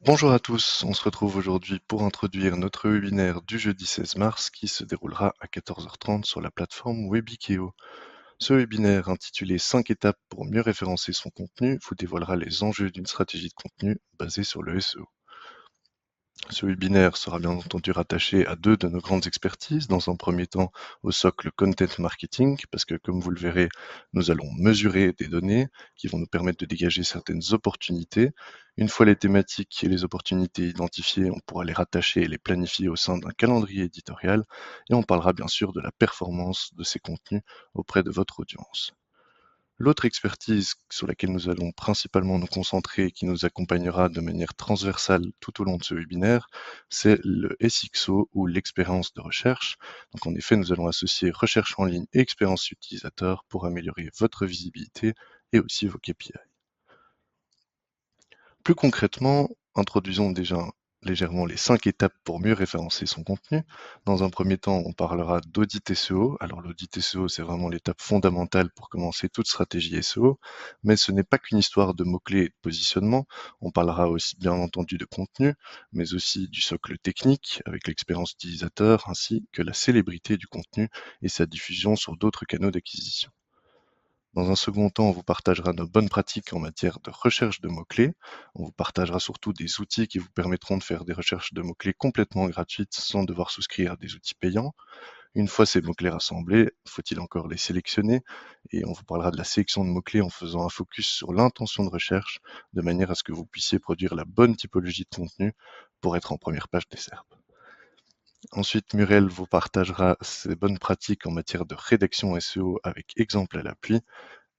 Bonjour à tous, on se retrouve aujourd'hui pour introduire notre webinaire du jeudi 16 mars qui se déroulera à 14h30 sur la plateforme Webikeo. Ce webinaire intitulé 5 étapes pour mieux référencer son contenu vous dévoilera les enjeux d'une stratégie de contenu basée sur le SEO. Ce webinaire sera bien entendu rattaché à deux de nos grandes expertises. Dans un premier temps, au socle Content Marketing, parce que comme vous le verrez, nous allons mesurer des données qui vont nous permettre de dégager certaines opportunités. Une fois les thématiques et les opportunités identifiées, on pourra les rattacher et les planifier au sein d'un calendrier éditorial. Et on parlera bien sûr de la performance de ces contenus auprès de votre audience. L'autre expertise sur laquelle nous allons principalement nous concentrer et qui nous accompagnera de manière transversale tout au long de ce webinaire, c'est le SXO ou l'expérience de recherche. Donc en effet, nous allons associer recherche en ligne et expérience utilisateur pour améliorer votre visibilité et aussi vos KPI. Plus concrètement, introduisons déjà légèrement les 5 étapes pour mieux référencer son contenu. Dans un premier temps, on parlera d'audit SEO. Alors l'audit SEO, c'est vraiment l'étape fondamentale pour commencer toute stratégie SEO, mais ce n'est pas qu'une histoire de mots-clés et de positionnement. On parlera aussi bien entendu de contenu, mais aussi du socle technique avec l'expérience utilisateur, ainsi que la célébrité du contenu et sa diffusion sur d'autres canaux d'acquisition. Dans un second temps, on vous partagera nos bonnes pratiques en matière de recherche de mots-clés. On vous partagera surtout des outils qui vous permettront de faire des recherches de mots-clés complètement gratuites sans devoir souscrire à des outils payants. Une fois ces mots-clés rassemblés, faut-il encore les sélectionner? Et on vous parlera de la sélection de mots-clés en faisant un focus sur l'intention de recherche, de manière à ce que vous puissiez produire la bonne typologie de contenu pour être en première page des SERP. Ensuite, Muriel vous partagera ses bonnes pratiques en matière de rédaction SEO avec exemple à l'appui.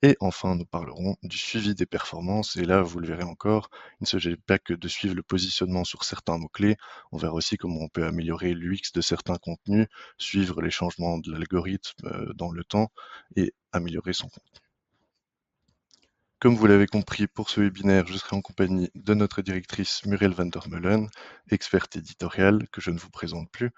Et enfin, nous parlerons du suivi des performances. Et là, vous le verrez encore, il ne s'agit pas que de suivre le positionnement sur certains mots-clés. On verra aussi comment on peut améliorer l'UX de certains contenus, suivre les changements de l'algorithme dans le temps et améliorer son contenu. Comme vous l'avez compris, pour ce webinaire, je serai en compagnie de notre directrice Muriel van der Meulen, experte éditoriale, que je ne vous présente plus,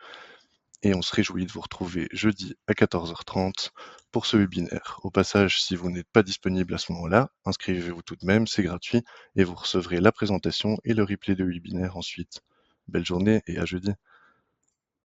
et on se réjouit de vous retrouver jeudi à 14h30 pour ce webinaire. Au passage, si vous n'êtes pas disponible à ce moment-là, inscrivez-vous tout de même, c'est gratuit, et vous recevrez la présentation et le replay de webinaire ensuite. Belle journée et à jeudi.